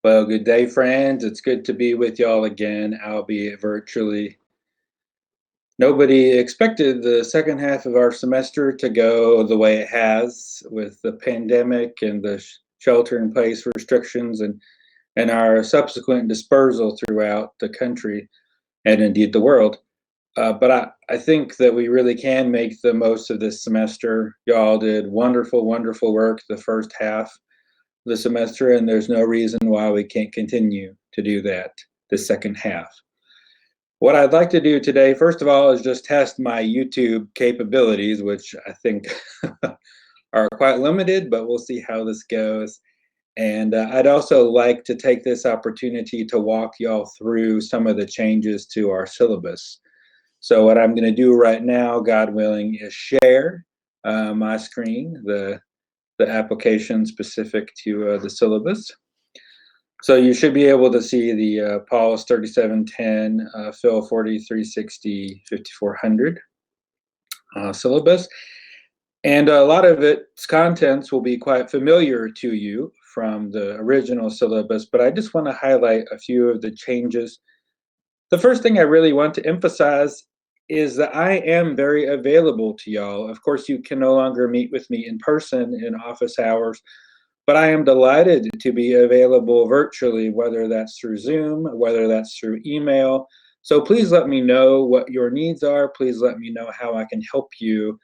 Well, good day, friends. It's good to be with y'all again, albeit virtually. Nobody expected the second half of our semester to go the way it has with the pandemic and the shelter in place restrictions and our subsequent dispersal throughout the country and indeed the world. But I think that we really can make the most of this semester. Y'all did wonderful, wonderful work the first half of the semester, and there's no reason why we can't continue to do that the second half. What I'd like to do today, first of all, is just test my YouTube capabilities, which I think are quite limited, but we'll see how this goes. And I'd also like to take this opportunity to walk y'all through some of the changes to our syllabus. So what I'm going to do right now, God willing, is share my screen, the application specific to the syllabus. So you should be able to see the POLS 3710, Phil 4360, 5400 syllabus. And a lot of its contents will be quite familiar to you from the original syllabus, but I just want to highlight a few of the changes. The first thing I really want to emphasize is that I am very available to y'all. Of course, you can no longer meet with me in person in office hours, but I am delighted to be available virtually, whether that's through Zoom, whether that's through email. So please let me know what your needs are. Please let me know how I can help you.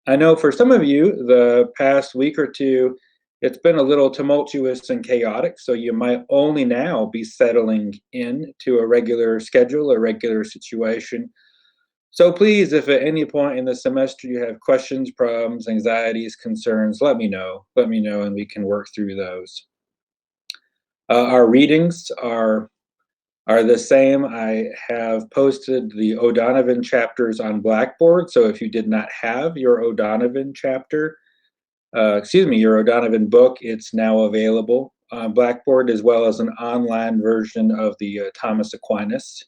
I know for some of you, the past week or two, it's been a little tumultuous and chaotic, so you might only now be settling in to a regular schedule, a regular situation. So please, if at any point in the semester you have questions, problems, anxieties, concerns, let me know. Let me know and we can work through those. Our readings are the same. I have posted the O'Donovan chapters on Blackboard. So if you did not have your O'Donovan chapter, your O'Donovan book, it's now available on Blackboard, as well as an online version of the Thomas Aquinas.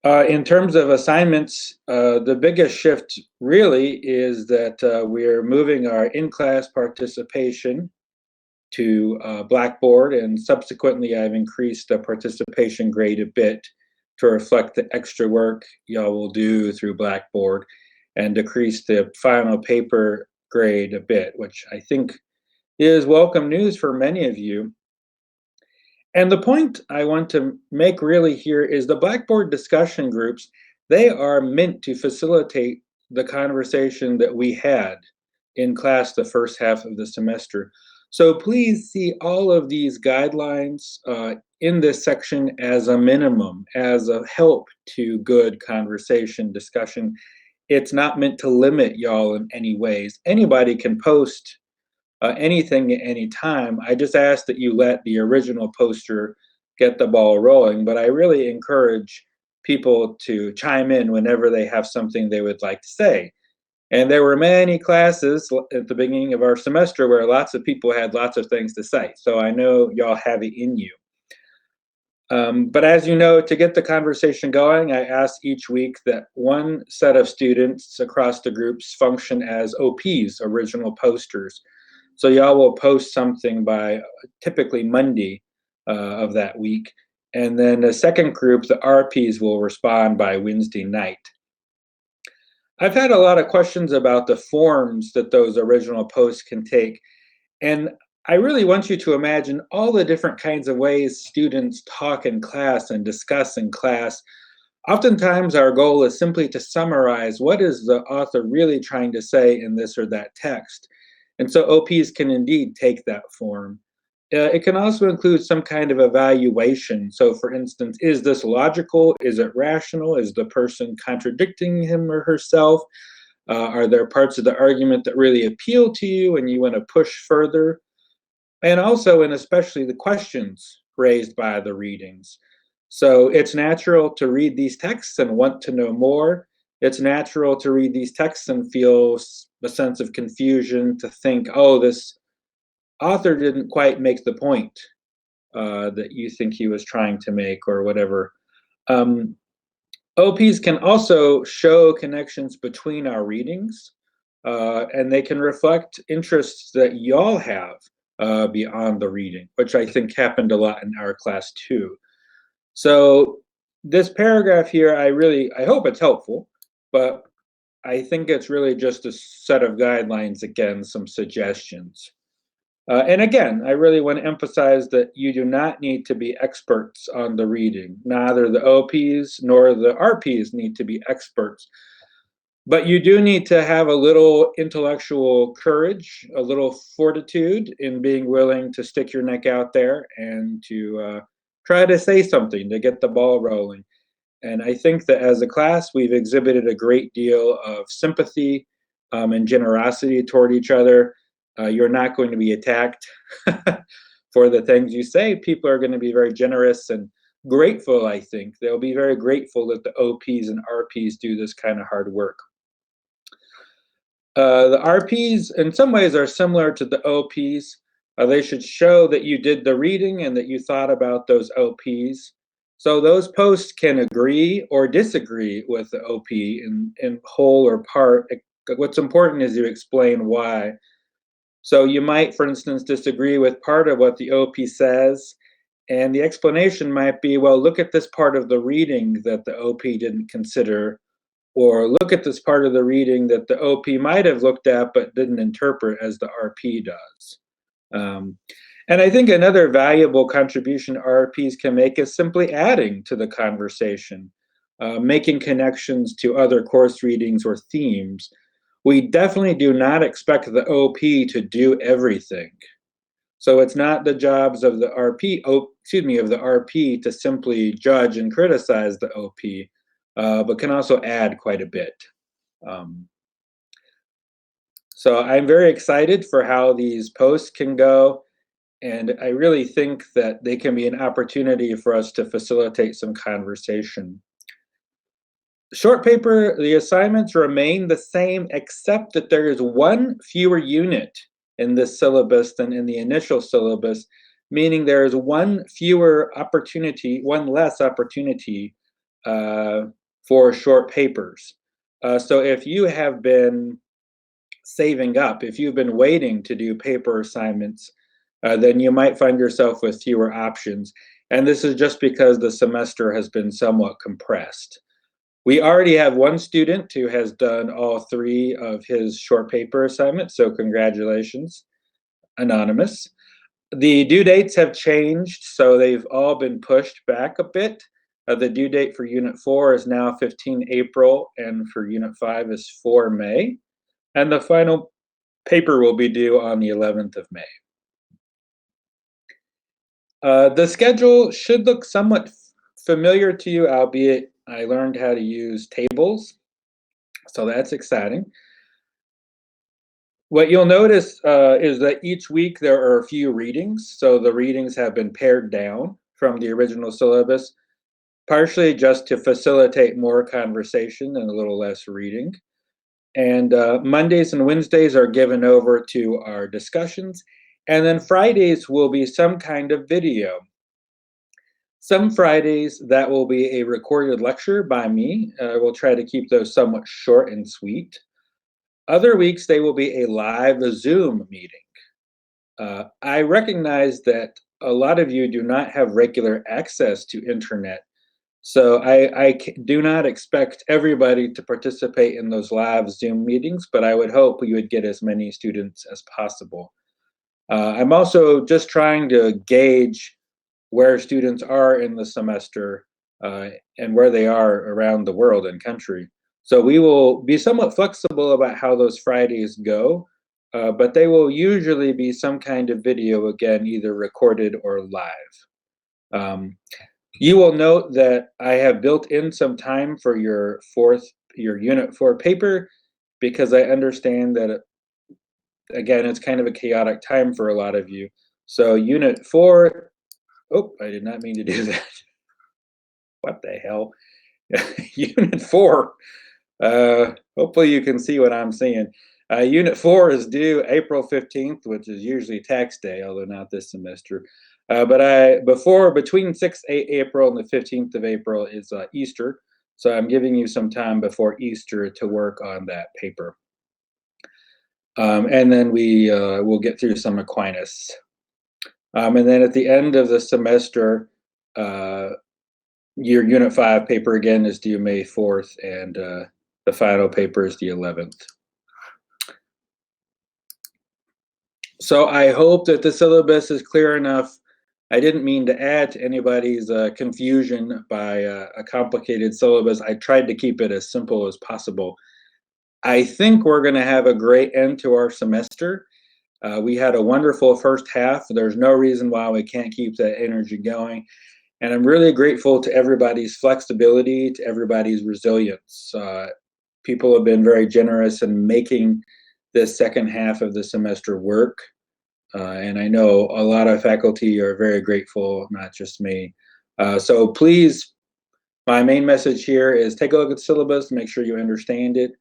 In terms of assignments, the biggest shift really is that we're moving our in-class participation to Blackboard, and subsequently I've increased the participation grade a bit to reflect the extra work y'all will do through Blackboard, and decrease the final paper grade a bit, which I think is welcome news for many of you. And the point I want to make really here is the Blackboard discussion groups, they are meant to facilitate the conversation that we had in class the first half of the semester. So please see all of these guidelines in this section as a minimum, as a help to good conversation discussion. It's not meant to limit y'all in any ways. Anybody can post anything at any time. I just ask that you let the original poster get the ball rolling, but I really encourage people to chime in whenever they have something they would like to say. And there were many classes at the beginning of our semester where lots of people had lots of things to say. So I know y'all have it in you. But as you know, to get the conversation going, I ask each week that one set of students across the groups function as OPs, original posters. So y'all will post something by typically Monday of that week. And then the second group, the RPs, will respond by Wednesday night. I've had a lot of questions about the forms that those original posts can take. And I really want you to imagine all the different kinds of ways students talk in class and discuss in class. Oftentimes our goal is simply to summarize what is the author really trying to say in this or that text. And so OPs can indeed take that form. It can also include some kind of evaluation. So for instance, is this logical? Is it rational? Is the person contradicting him or herself? Are there parts of the argument that really appeal to you and you want to push further? And also, and especially, the questions raised by the readings. So it's natural to read these texts and want to know more. It's natural to read these texts and feel a sense of confusion, to think, oh, this author didn't quite make the point that you think he was trying to make, or whatever. OPs can also show connections between our readings, and they can reflect interests that y'all have beyond the reading, which I think happened a lot in our class too. So this paragraph here, I hope it's helpful, but I think it's really just a set of guidelines, again, some suggestions. And again, I really want to emphasize that you do not need to be experts on the reading. Neither the OPs nor the RPs need to be experts. But you do need to have a little intellectual courage, a little fortitude in being willing to stick your neck out there and to try to say something to get the ball rolling. And I think that as a class, we've exhibited a great deal of sympathy and generosity toward each other. You're not going to be attacked for the things you say. People are going to be very generous and grateful, I think. They'll be very grateful that the OPs and RPs do this kind of hard work. The RPs, in some ways, are similar to the OPs. They should show that you did the reading and that you thought about those OPs. So those posts can agree or disagree with the OP in whole or part. What's important is you explain why. So you might, for instance, disagree with part of what the OP says, and the explanation might be, well, look at this part of the reading that the OP didn't consider, or look at this part of the reading that the OP might have looked at but didn't interpret as the RP does. And I think another valuable contribution RPs can make is simply adding to the conversation, making connections to other course readings or themes. We definitely do not expect the OP to do everything. So it's not the jobs of the RP to simply judge and criticize the OP, but can also add quite a bit. So I'm very excited for how these posts can go. And I really think that they can be an opportunity for us to facilitate some conversation. Short paper, the assignments remain the same, except that there is one fewer unit in this syllabus than in the initial syllabus, meaning there is one less opportunity for short papers. So if you have been saving up, if you've been waiting to do paper assignments, then you might find yourself with fewer options. And this is just because the semester has been somewhat compressed. We already have one student who has done all 3 of his short paper assignments, so congratulations, Anonymous. The due dates have changed, so they've all been pushed back a bit. The due date for Unit 4 is now 15 April, and for Unit 5 is 4 May. And the final paper will be due on the 11th of May. The schedule should look somewhat familiar to you, albeit I learned how to use tables, so that's exciting. What you'll notice is that each week there are a few readings, so the readings have been pared down from the original syllabus, partially just to facilitate more conversation and a little less reading. And Mondays and Wednesdays are given over to our discussions, and then Fridays will be some kind of video. Some Fridays, that will be a recorded lecture by me. We'll try to keep those somewhat short and sweet. Other weeks, they will be a live Zoom meeting. I recognize that a lot of you do not have regular access to internet, so I do not expect everybody to participate in those live Zoom meetings, but I would hope you would get as many students as possible. I'm also just trying to gauge where students are in the semester and where they are around the world and country. So we will be somewhat flexible about how those Fridays go, but they will usually be some kind of video, again, either recorded or live. You will note that I have built in some time for your Unit 4 paper, because I understand that, again, it's kind of a chaotic time for a lot of you. So Unit 4, oh, I did not mean to do that. What the hell? Unit 4, hopefully you can see what I'm seeing. Unit 4 is due April 15th, which is usually tax day, although not this semester. But between 6th April and the 15th of April is Easter, so I'm giving you some time before Easter to work on that paper. And then we will get through some Aquinas And then at the end of the semester, your Unit 5 paper again is due May 4th, and the final paper is the 11th. So I hope that the syllabus is clear enough. I didn't mean to add to anybody's confusion by a complicated syllabus. I tried to keep it as simple as possible. I think we're going to have a great end to our semester. We had a wonderful first half. There's no reason why we can't keep that energy going. And I'm really grateful to everybody's flexibility, to everybody's resilience. People have been very generous in making this second half of the semester work. And I know a lot of faculty are very grateful, not just me. So please, my main message here is take a look at the syllabus, make sure you understand it.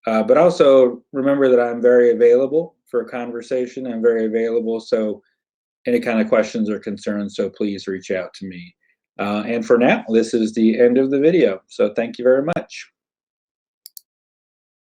But also remember that I'm very available for a conversation. I'm very available. So any kind of questions or concerns, so please reach out to me. And for now, this is the end of the video. So thank you very much.